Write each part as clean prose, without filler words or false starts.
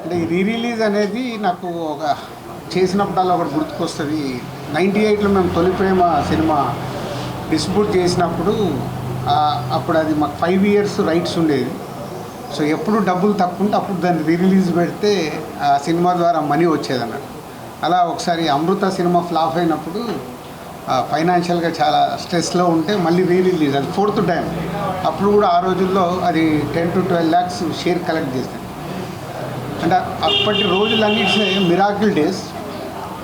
అంటే ఈ re release అనేది నాకు ఒక చేసినప్పుడల్లా ఒకటి గుర్తుకొస్తుంది. 98లో మేము తొలి ప్రేమ సినిమా డిస్ట్రిబ్యూట్ చేసినప్పుడు అప్పుడు అది మాకు 5 ఇయర్స్ రైట్స్ ఉండేది. సో ఎప్పుడు డబ్బులు తక్కువ ఉంటే అప్పుడు దాన్ని రీ రిలీజ్ పెడితే ఆ సినిమా ద్వారా మనీ వచ్చేదన్నట్టు. అలా ఒకసారి అమృత సినిమా ఫ్లాప్ అయినప్పుడు ఫైనాన్షియల్గా చాలా స్ట్రెస్లో ఉంటే మళ్ళీ రీ రిలీజ్, అది 4th టైం. అప్పుడు కూడా ఆ రోజుల్లో అది 10 to 12 lakhs షేర్ కలెక్ట్ చేస్తాను. అంటే అప్పటి రోజులన్నిటినే మిరాకిల్ డేస్.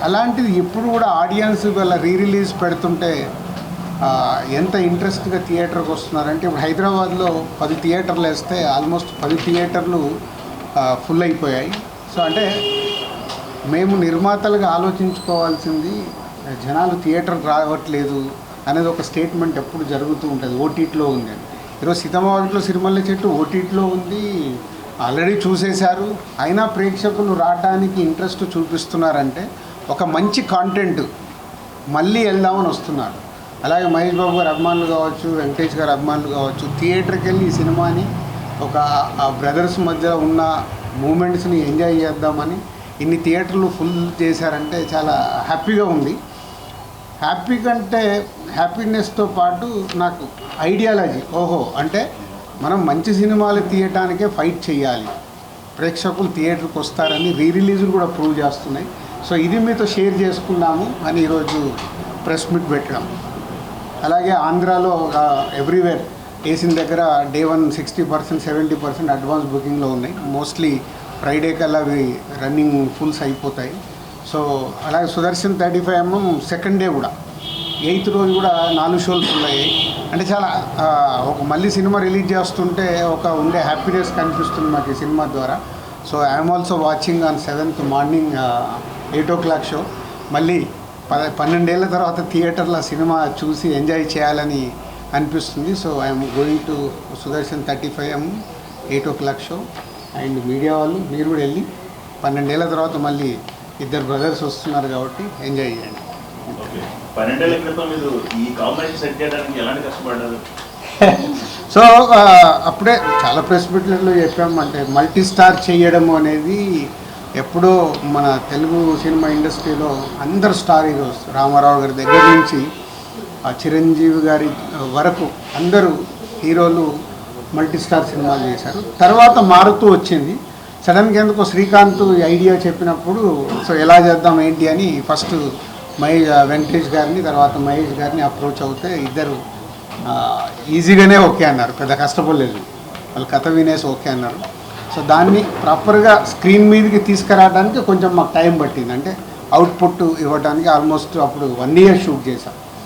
అలాంటిది ఇప్పుడు కూడా ఆడియన్స్ వల్ల రీ రిలీజ్ పెడుతుంటే ఎంత ఇంట్రెస్ట్గా థియేటర్కి వస్తున్నారంటే, ఇప్పుడు హైదరాబాద్లో 10 థియేటర్లు వేస్తే ఆల్మోస్ట్ 10 థియేటర్లు ఫుల్ అయిపోయాయి. సో అంటే మేము నిర్మాతలుగా ఆలోచించుకోవాల్సింది, జనాలు థియేటర్కి రావట్లేదు అనేది ఒక స్టేట్మెంట్ ఎప్పుడు జరుగుతూ ఉంటుంది. ఓటీటీలో ఉంది అని. ఈరోజు సీతమ్మవాకిట్లో సిరిమల్లె చెట్టు ఓటీటీలో ఉంది, ఆల్రెడీ చూసేశారు. అయినా ప్రేక్షకులు రావడానికి ఇంట్రెస్ట్ చూపిస్తున్నారంటే ఒక మంచి కాంటెంట్ మళ్ళీ వెళ్దామని వస్తున్నారు. అలాగే మహేష్ బాబు గారు అభిమానులు కావచ్చు, వెంకటేష్ గారు అభిమానులు కావచ్చు, థియేటర్కి వెళ్ళి ఈ సినిమాని ఒక బ్రదర్స్ మధ్య ఉన్న మూమెంట్స్ని ఎంజాయ్ చేద్దామని ఇన్ని థియేటర్లు ఫుల్ చేశారంటే చాలా హ్యాపీగా ఉంది. హ్యాపీ కంటే హ్యాపీనెస్తో పాటు నాకు ఐడియాలజీ, అంటే మనం మంచి సినిమాలు తీయటానికే ఫైట్ చేయాలి, ప్రేక్షకులు థియేటర్కి వస్తారని రీ రిలీజులు కూడా ప్రూవ్ చేస్తున్నాయి. సో ఇది మీతో షేర్ చేసుకున్నాము అని ఈరోజు ప్రెస్ మీట్ పెట్టడం. అలాగే ఆంధ్రాలో ఎవ్రీవేర్ వేసిన దగ్గర డే 1 60%, 70% అడ్వాన్స్ బుకింగ్లో ఉన్నాయి. మోస్ట్లీ ఫ్రైడే కల్లా అవి రన్నింగ్ ఫుల్స్ అయిపోతాయి. సో అలాగే సుదర్శన్ 35mm సెకండ్ డే కూడా 8th రోజు కూడా 4 షోలు ఫుల్ అయ్యాయి. అంటే చాలా ఒక మళ్ళీ సినిమా రిలీజ్ చేస్తుంటే ఒక ఉండే హ్యాపీనెస్ కనిపిస్తుంది మాకు ఈ సినిమా ద్వారా. So I'm also watching on 7th morning 8 o'clock show. మళ్ళీ 12 ఏళ్ళ తర్వాత థియేటర్లో సినిమా చూసి ఎంజాయ్ చేయాలని అనిపిస్తుంది. So I'm going to Sudarshan 35mm 8 o'clock show. And media వాళ్ళు మీరు కూడా వెళ్ళి 12 ఏళ్ళ తర్వాత మళ్ళీ ఇద్దరు బ్రదర్స్ వస్తున్నారు కాబట్టి ఎంజాయ్ చేయండి. 12 ఏళ్ల క్రితం మీరు ఈ కాంబినేషన్ సెట్ చేయడానికి ఎలాంటి కష్టపడ్డారు? సో అప్పుడే చాలా ప్రెస్ మీట్లలో చెప్పాము. అంటే మల్టీ స్టార్ చేయడం అనేది ఎప్పుడో మన తెలుగు సినిమా ఇండస్ట్రీలో అందరు స్టార్ హీరోస్, రామారావు గారి దగ్గర నుంచి చిరంజీవి గారి వరకు అందరూ హీరోలు మల్టీ స్టార్ సినిమాలు చేశారు. తర్వాత మారుతూ వచ్చింది. సడన్గా ఎందుకో శ్రీకాంత్ ఐడియా చెప్పినప్పుడు సో ఎలా చేద్దాం ఏంటి అని ఫస్ట్ వెంకటేష్ గారిని, తర్వాత మహేష్ గారిని అప్రోచ్ అవుతే ఇద్దరు ఈజీగానే ఓకే అన్నారు, పెద్ద కష్టపడలేదు. వాళ్ళు కథ వినేసి ఓకే అన్నారు. సో దాన్ని ప్రాపర్గా స్క్రీన్ మీదకి తీసుకురావడానికి కొంచెం మాకు టైం పట్టింది. అంటే అవుట్పుట్ ఇవ్వడానికి ఆల్మోస్ట్ అప్పుడు 1 year షూట్ చేశాం.